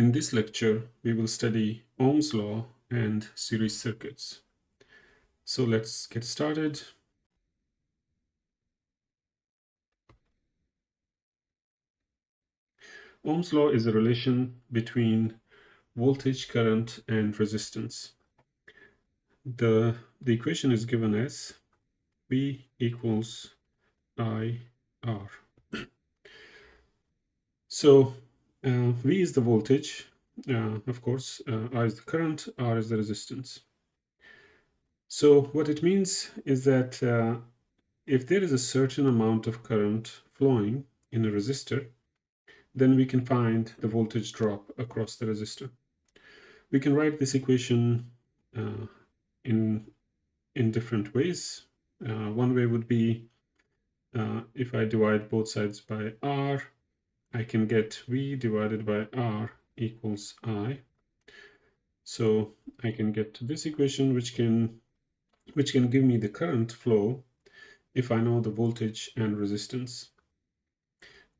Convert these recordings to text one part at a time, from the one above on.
In this lecture, we will study Ohm's law and series circuits. So let's get started. Ohm's law is a relation between voltage, current, and resistance. The equation is given as V equals IR. So V is the voltage, of course, I is the current, R is the resistance. So what it means is that if there is a certain amount of current flowing in a resistor, then we can find the voltage drop across the resistor. We can write this equation in different ways. One way would be if I divide both sides by R, I can get V divided by R equals I. So I can get to this equation, which can give me the current flow if I know the voltage and resistance.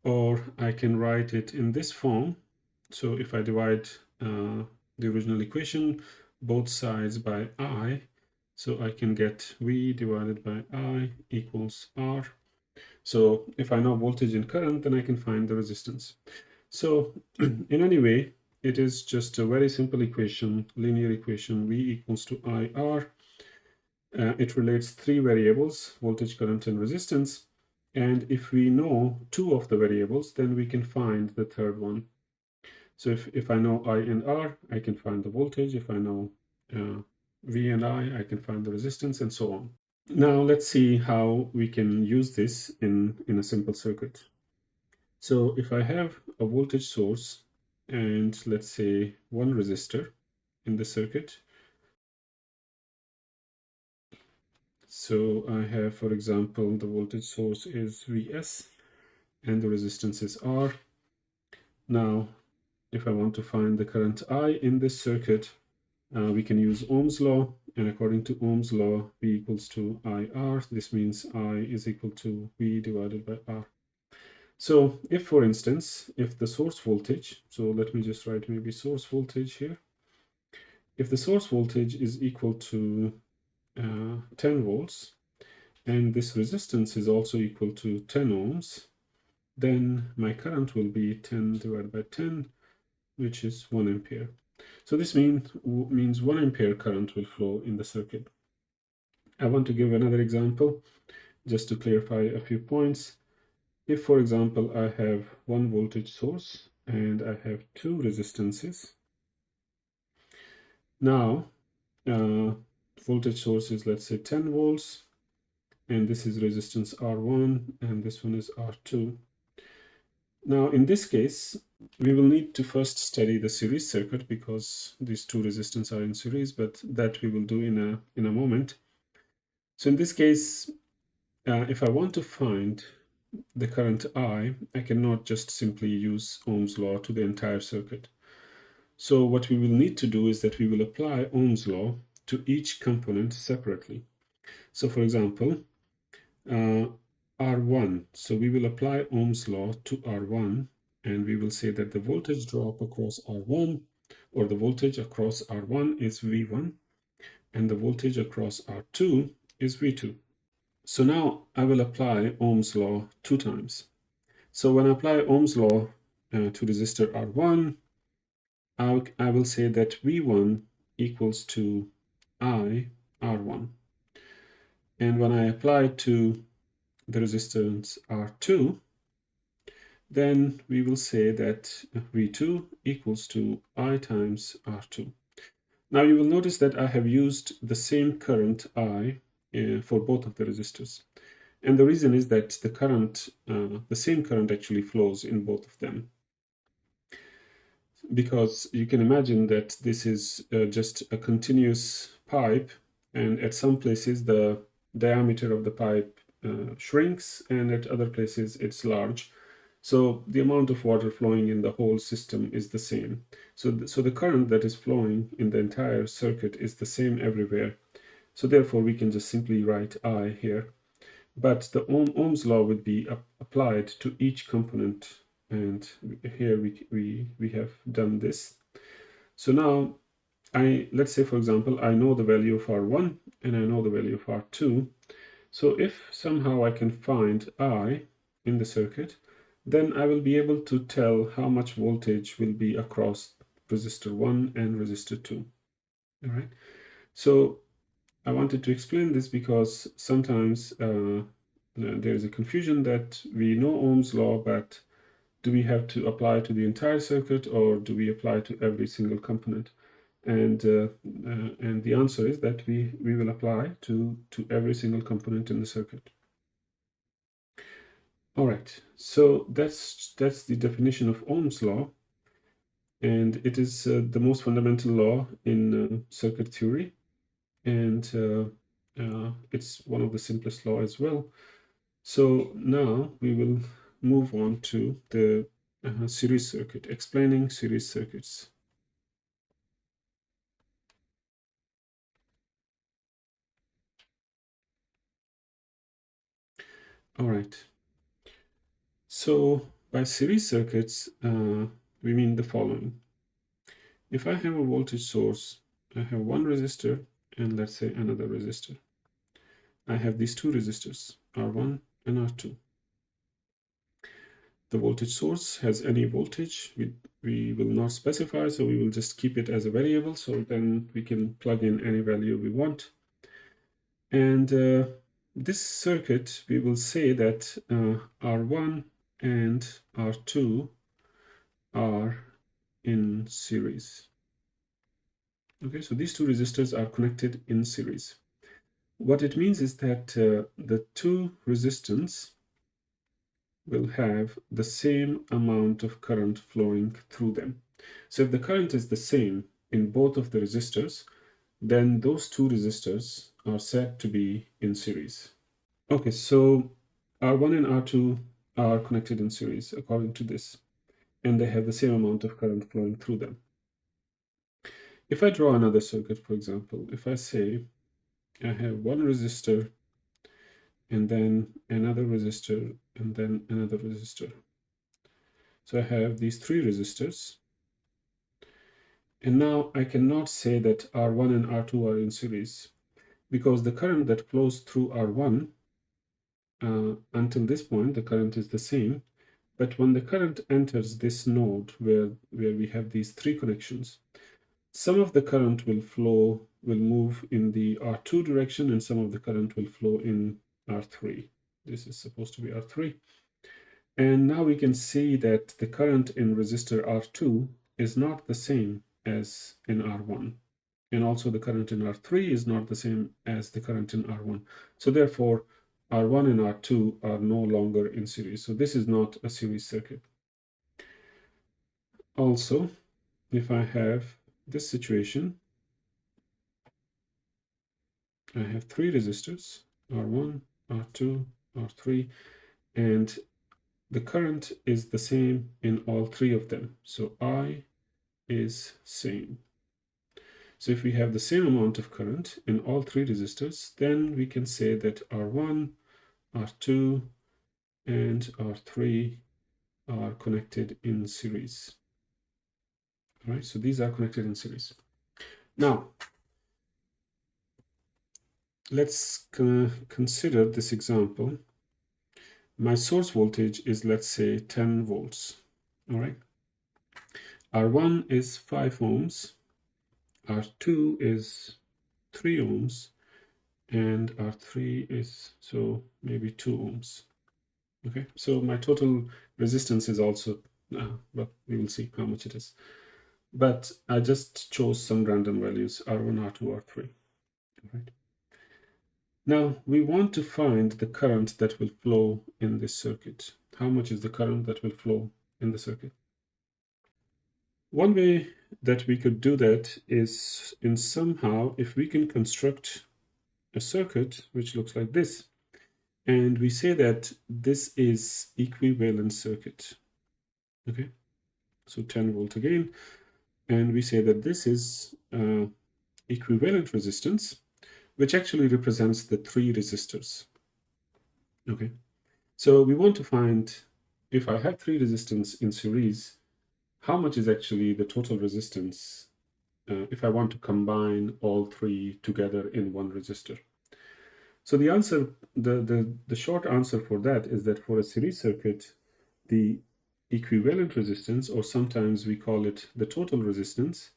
Or I can write it in this form. So if I divide the original equation, both sides by I, so I can get V divided by I equals R. So if I know voltage and current, then I can find the resistance. So in any way, it is just a very simple equation, linear equation, V equals to IR. It relates three variables, voltage, current, and resistance. And if we know two of the variables, then we can find the third one. So if I know I and R, I can find the voltage. If I know V and I can find the resistance, and so on. Now let's see how we can use this in a simple circuit. So if I have a voltage source and let's say one resistor in the circuit. So I have, for example, the voltage source is Vs and the resistance is R. Now, if I want to find the current I in this circuit, we can use Ohm's law, and according to Ohm's law, V equals to IR. This means I is equal to V divided by R. So if, for instance, if the source voltage, so let me just write maybe source voltage here. If the source voltage is equal to 10 volts, and this resistance is also equal to 10 ohms, then my current will be 10 divided by 10, which is 1 ampere. So this means 1 ampere current will flow in the circuit. I want to give another example just to clarify a few points. If, for example, I have one voltage source and I have two resistances. Now, voltage source is, let's say, 10 volts, and this is resistance R1, and this one is R2. Now, in this case, we will need to first study the series circuit because these two resistors are in series, but that we will do in a moment. So in this case, if I want to find the current I cannot just simply use Ohm's law to the entire circuit. So what we will need to do is that we will apply Ohm's law to each component separately. So for example, R1. So we will apply Ohm's law to R1, and we will say that the voltage drop across R1, or the voltage across R1 is V1, and the voltage across R2 is V2. So now I will apply Ohm's law 2 times. So when I apply Ohm's law to resistor R1, I will say that V1 equals to I R1. And when I apply to the resistance R2, then we will say that V2 equals to I times R2. Now you will notice that I have used the same current I for both of the resistors. And the reason is that the current, the same current actually flows in both of them. Because you can imagine that this is just a continuous pipe, and at some places the diameter of the pipe shrinks, and at other places it's large. So the amount of water flowing in the whole system is the same. So the current that is flowing in the entire circuit is the same everywhere. So therefore we can just simply write I here. But the Ohm's law would be applied to each component and here we have done this. So now let's say, for example, I know the value of R1 and I know the value of R2. So if somehow I can find I in the circuit, then I will be able to tell how much voltage will be across resistor 1 and resistor 2. All right. So I wanted to explain this because sometimes there is a confusion that we know Ohm's law, but do we have to apply to the entire circuit or do we apply to every single component? And the answer is that we will apply to every single component in the circuit. All right, so that's the definition of Ohm's law, and it is the most fundamental law in circuit theory, and it's one of the simplest law as well. So now we will move on to the series circuit, explaining series circuits. All right. So by series circuits, we mean the following. If I have a voltage source, I have one resistor and let's say another resistor. I have these two resistors, R1 and R2. The voltage source has any voltage. We will not specify, so we will just keep it as a variable, so then we can plug in any value we want. And this circuit, we will say that R1 and R2 are in series. Okay, so these two resistors are connected in series. What it means is that the two resistance will have the same amount of current flowing through them. So if the current is the same in both of the resistors, then those two resistors are said to be in series. Okay, so R1 and R2 are connected in series according to this, and they have the same amount of current flowing through them. If I draw another circuit, for example, if I say I have one resistor and then another resistor and then another resistor. So I have these three resistors. And now I cannot say that R1 and R2 are in series because the current that flows through R1 until this point, the current is the same. But when the current enters this node where we have these three connections, some of the current will move in the R2 direction and some of the current will flow in R3. This is supposed to be R3. And now we can see that the current in resistor R2 is not the same as in R1. And also the current in R3 is not the same as the current in R1. So therefore, R1 and R2 are no longer in series. So this is not a series circuit. Also, if I have this situation, I have three resistors, R1, R2, R3, and the current is the same in all three of them. So I is same. So if we have the same amount of current in all three resistors, then we can say that R1, R2, and R3 are connected in series. All right, so these are connected in series. Now, let's consider this example. My source voltage is, let's say, 10 volts. All right. R1 is 5 ohms, R2 is 3 ohms, and R3 is, so maybe 2 ohms. Okay, so my total resistance is also, but we will see how much it is. But I just chose some random values, R1, R2, R3. All right. Now we want to find the current that will flow in this circuit. How much is the current that will flow in the circuit? One way that we could do that is in somehow, if we can construct a circuit which looks like this, and we say that this is equivalent circuit. Okay, so 10 volt again, and we say that this is equivalent resistance, which actually represents the three resistors. Okay, so we want to find if I have three resistance in series, how much is actually the total resistance if I want to combine all three together in one resistor? So the answer, the short answer for that is that for a series circuit, the equivalent resistance, or sometimes we call it the total resistance,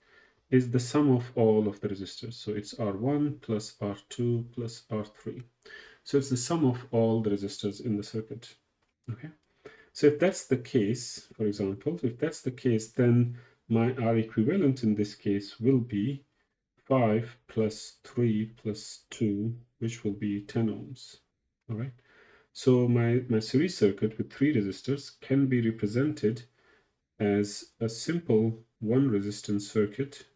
is the sum of all of the resistors. So it's R1 plus R2 plus R3. So it's the sum of all the resistors in the circuit. Okay. So if that's the case, for example, if that's the case, then my R equivalent in this case will be 5 plus 3 plus 2, which will be 10 ohms. All right. So my series circuit with three resistors can be represented as a simple one resistance circuit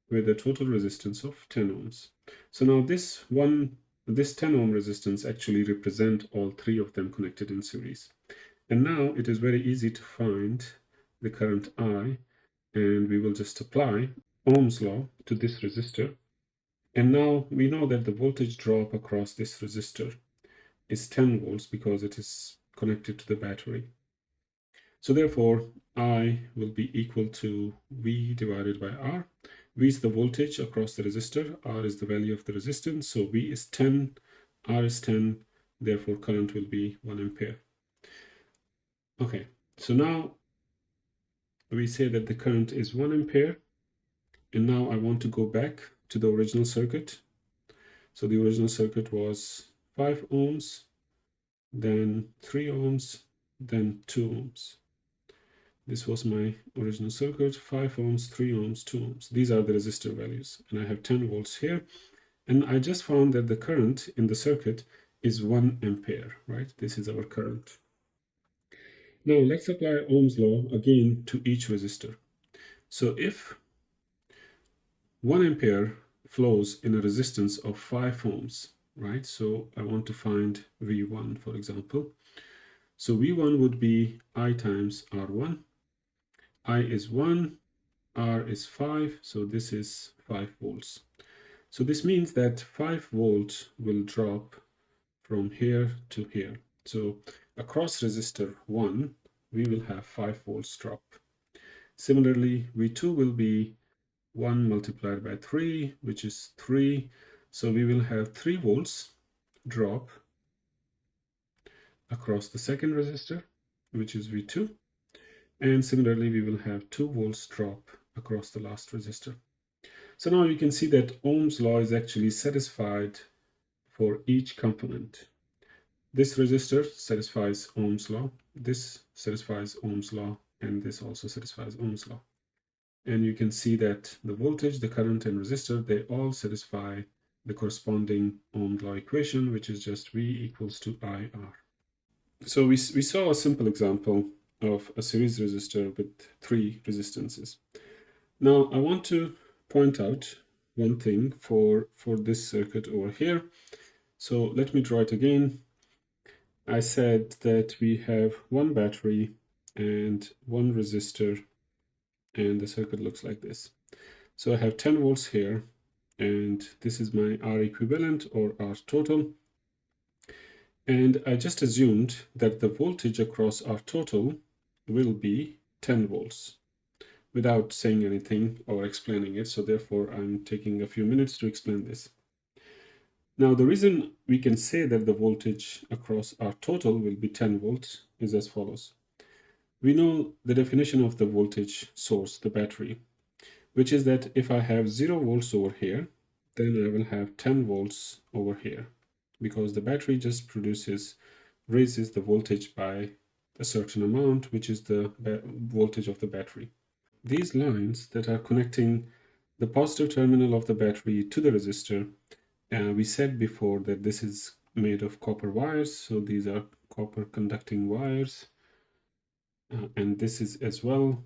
with a total resistance of 10 ohms. So now this 10 ohm resistance actually represent all three of them connected in series. And now it is very easy to find the current I, and we will just apply Ohm's law to this resistor. And now we know that the voltage drop across this resistor is 10 volts because it is connected to the battery. So therefore, I will be equal to V divided by R. V is the voltage across the resistor, R is the value of the resistance, so V is 10, R is 10, therefore current will be 1 ampere. Okay, so now we say that the current is 1 ampere, and now I want to go back to the original circuit. So the original circuit was 5 ohms, then 3 ohms, then 2 ohms. This was my original circuit, 5 ohms, 3 ohms, 2 ohms. These are the resistor values, and I have 10 volts here. And I just found that the current in the circuit is 1 ampere, right? This is our current. Now let's apply Ohm's law again to each resistor. So if 1 ampere flows in a resistance of 5 ohms, right? So I want to find V1, for example. So V1 would be I times R1. I is 1, R is 5, so this is 5 volts. So this means that 5 volts will drop from here to here. So across resistor 1, we will have 5 volts drop. Similarly, V2 will be 1 multiplied by 3, which is 3. So we will have 3 volts drop across the second resistor, which is V2. And similarly, we will have 2 volts drop across the last resistor. So now you can see that Ohm's law is actually satisfied for each component. This resistor satisfies Ohm's law, this satisfies Ohm's law, and this also satisfies Ohm's law. And you can see that the voltage, the current, and resistor, they all satisfy the corresponding Ohm's law equation, which is just V equals to IR. So we saw a simple example of a series resistor with three resistances. Now I want to point out one thing for this circuit over here. So let me draw it again. I said that we have one battery and one resistor, and the circuit looks like this. So I have 10 volts here, and this is my R equivalent or R total. And I just assumed that the voltage across R total will be 10 volts without saying anything or explaining it. So therefore, I'm taking a few minutes to explain this. Now, the reason we can say that the voltage across R total will be 10 volts is as follows. We know the definition of the voltage source, the battery, which is that if I have 0 volts over here, then I will have 10 volts over here, because the battery just raises the voltage by a certain amount, which is the voltage of the battery. These lines that are connecting the positive terminal of the battery to the resistor, we said before that this is made of copper wires, so these are copper conducting wires, and this is as well.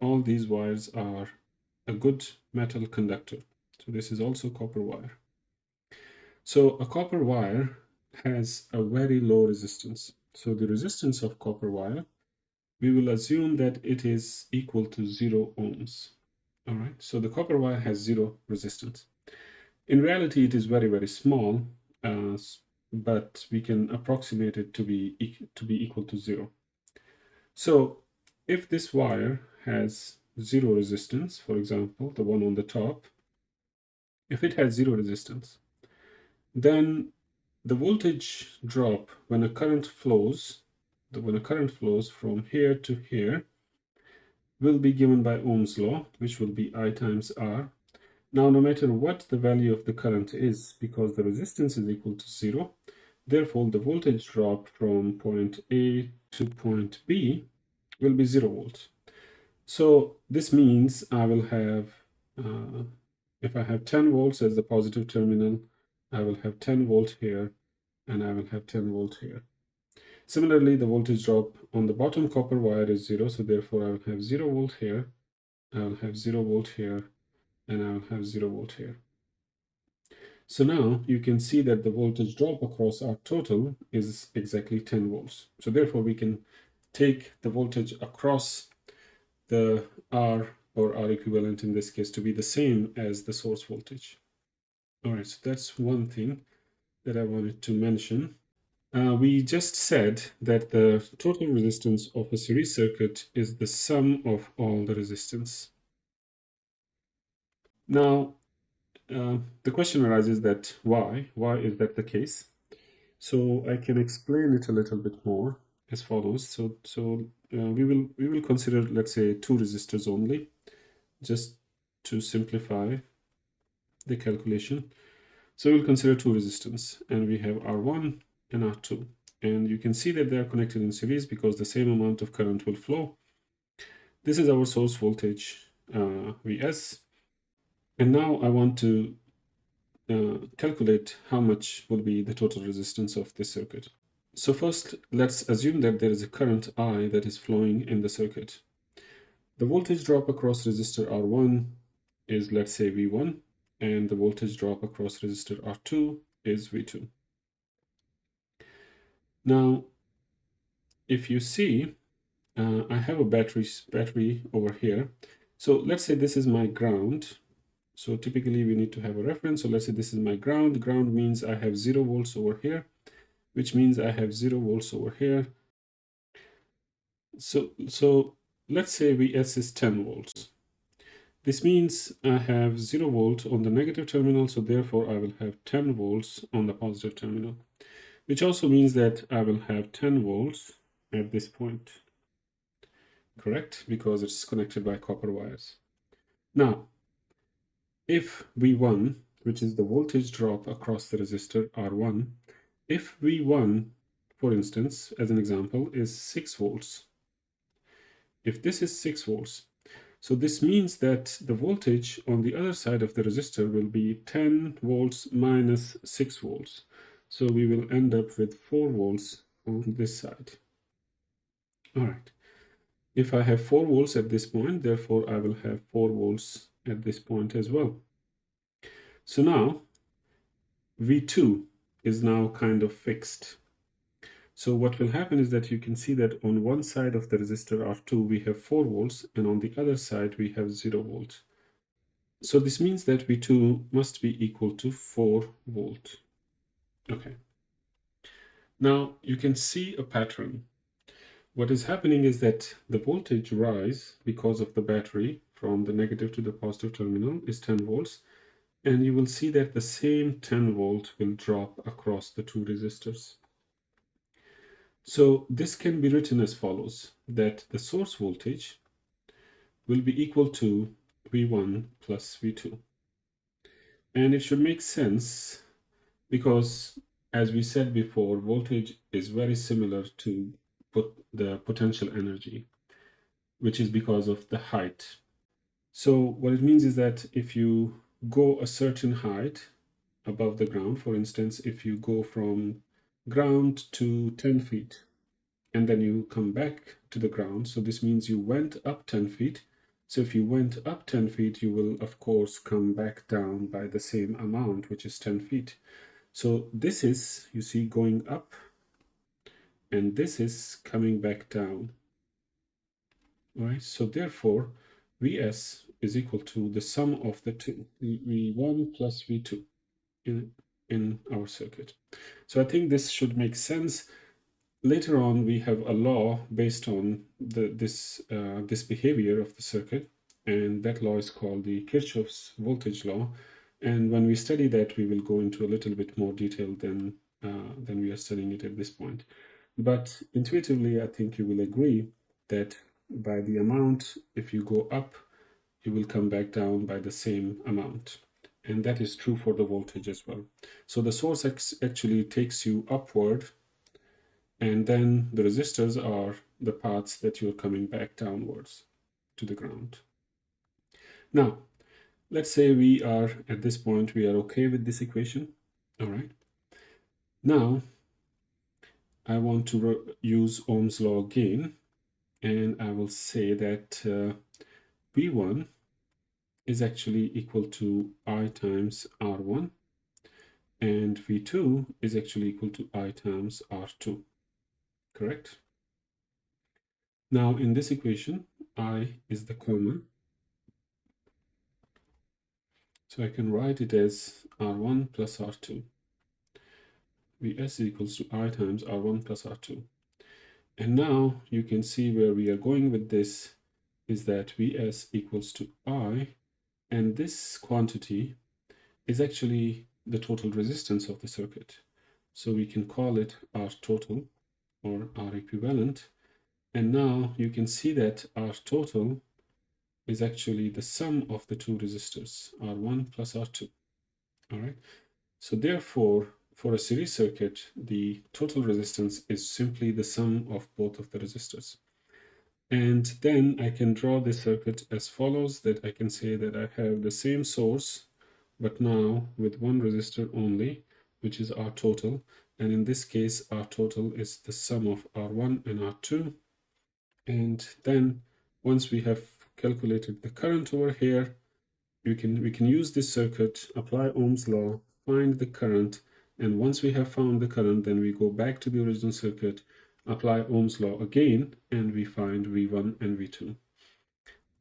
All these wires are a good metal conductor, so this is also copper wire. So a copper wire has a very low resistance. So the resistance of copper wire, we will assume that it is equal to 0 ohms. All right, so the copper wire has 0 resistance. In reality, it is very, very small. but we can approximate it to be equal to 0. So if this wire has 0 resistance, for example, the one on the top, if it has 0 resistance, then the voltage drop when a current flows, from here to here, will be given by Ohm's law, which will be I times R. Now, no matter what the value of the current is, because the resistance is equal to 0, therefore the voltage drop from point A to point B will be 0 volts. So this means I will have, if I have 10 volts as the positive terminal, I will have 10 volt here, and I will have 10 volt here. Similarly, the voltage drop on the bottom copper wire is 0, so therefore I will have 0 volt here, I will have 0 volt here, and I will have 0 volt here. So now you can see that the voltage drop across our total is exactly 10 volts. So therefore we can take the voltage across the R, or R equivalent in this case, to be the same as the source voltage. All right, so that's one thing that I wanted to mention. We just said that the total resistance of a series circuit is the sum of all the resistance. Now, the question arises that why? Why is that the case? So I can explain it a little bit more as follows. We will consider, let's say, 2 resistors only, just to simplify the calculation. So we'll consider 2 resistors, and we have R1 and R2. And you can see that they are connected in series because the same amount of current will flow. This is our source voltage, Vs. And now I want to calculate how much will be the total resistance of this circuit. So first, let's assume that there is a current I that is flowing in the circuit. The voltage drop across resistor R1 is, let's say, V1, and the voltage drop across resistor R2 is V2. Now, if you see, I have a battery over here. So let's say this is my ground. So typically we need to have a reference. So let's say this is my ground. Ground means I have 0 volts over here, which means I have 0 volts over here. So let's say Vs is 10 volts. This means I have 0 volt on the negative terminal, so therefore I will have 10 volts on the positive terminal, which also means that I will have 10 volts at this point, correct? Because it's connected by copper wires. Now, if V1, which is the voltage drop across the resistor R1, if V1, for instance, as an example, is 6 volts, if this is 6 volts, so this means that the voltage on the other side of the resistor will be 10 volts minus 6 volts. So we will end up with 4 volts on this side. All right. If I have 4 volts at this point, therefore I will have 4 volts at this point as well. So now V2 is now kind of fixed. So what will happen is that you can see that on one side of the resistor R2 we have 4 volts, and on the other side we have 0 volts. So this means that V2 must be equal to 4 volt. Okay. Now you can see a pattern. What is happening is that the voltage rise because of the battery from the negative to the positive terminal is 10 volts. And you will see that the same 10 volt will drop across the 2 resistors. So this can be written as follows, that the source voltage will be equal to V1 plus V2. And it should make sense because, as we said before, voltage is very similar to the potential energy, which is because of the height. So what it means is that if you go a certain height above the ground, for instance, if you go from ground to 10 feet, and then you come back to the ground, so this means you went up 10 feet. So if you went up 10 feet, you will, of course, come back down by the same amount, which is 10 feet. So this is, you see, going up, and this is coming back down. All right, so therefore, Vs is equal to the sum of the two, V1 plus V2. in our circuit. So I think this should make sense. Later on, we have a law based on this behavior of the circuit, and that law is called the Kirchhoff's voltage law. And when we study that, we will go into a little bit more detail than we are studying it at this point. But intuitively, I think you will agree that by the amount, if you go up, you will come back down by the same amount. And that is true for the voltage as well. So the source actually takes you upward, and then the resistors are the paths that you're coming back downwards to the ground. Now, let's say we are, at this point, we are okay with this equation. All right. Now, I want to use Ohm's law again, and I will say that V1 is actually equal to I times R1, and V2 is actually equal to I times R2, correct? Now, in this equation, I is the common, so I can write it as R1 plus R2. Vs equals to I times R1 plus R2. And now you can see where we are going with this is that Vs equals to I, and this quantity is actually the total resistance of the circuit. So we can call it R total or R equivalent. And now you can see that R total is actually the sum of the two resistors, R1 plus R2. All right. So therefore, for a series circuit, the total resistance is simply the sum of both of the resistors. And then I can draw this circuit as follows, that I can say that I have the same source, but now with one resistor only, which is R total. And in this case, R total is the sum of R1 and R2. And then once we have calculated the current over here, we can use this circuit, apply Ohm's law, find the current, and once we have found the current, then we go back to the original circuit, apply Ohm's law again, and we find V1 and V2.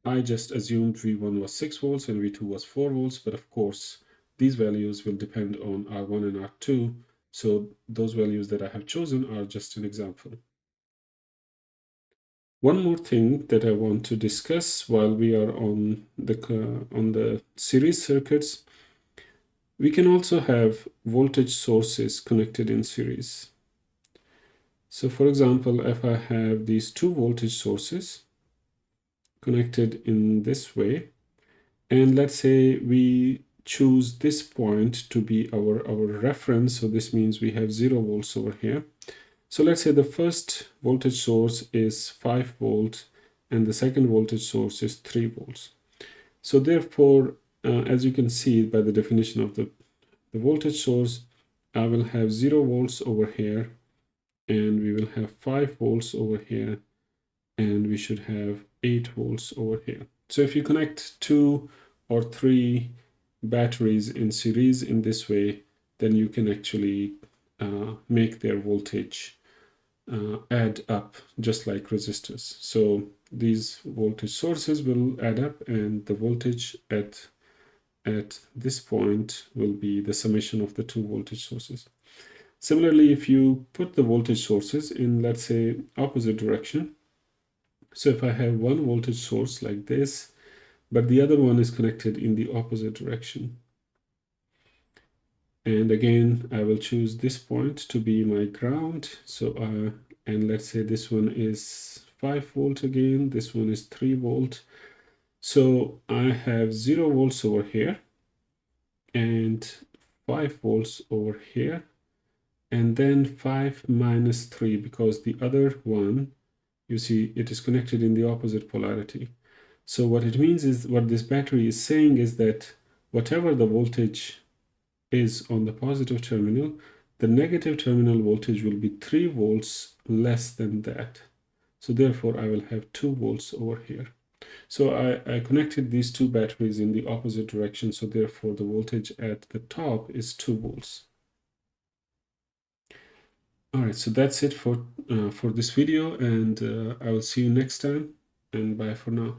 I just assumed V1 was 6 volts and V2 was 4 volts, but of course, these values will depend on R1 and R2, so those values that I have chosen are just an example. One more thing that I want to discuss while we are on the series circuits, we can also have voltage sources connected in series. So for example, if I have these two voltage sources connected in this way, and let's say we choose this point to be our reference, so this means we have 0 volts over here. So let's say the first voltage source is 5 volt and the second voltage source is 3 volts. So therefore, as you can see by the definition of the voltage source, I will have 0 volts over here, and we will have 5 volts over here, and we should have 8 volts over here. So if you connect 2 or 3 batteries in series in this way, then you can actually make their voltage add up just like resistors. So these voltage sources will add up, and the voltage at this point will be the summation of the two voltage sources. Similarly, if you put the voltage sources in, let's say, opposite direction, so if I have one voltage source like this, but the other one is connected in the opposite direction, and again, I will choose this point to be my ground. So, and let's say this one is 5 volt again, this one is 3 volt. So I have 0 volts over here and 5 volts over here, and then 5 minus 3, because the other one, you see, it is connected in the opposite polarity. So what it means is, what this battery is saying is that whatever the voltage is on the positive terminal, the negative terminal voltage will be 3 volts less than that. So therefore, I will have 2 volts over here. So I connected these two batteries in the opposite direction, so therefore the voltage at the top is 2 volts. All right, so that's it for this video, and I will see you next time, and bye for now.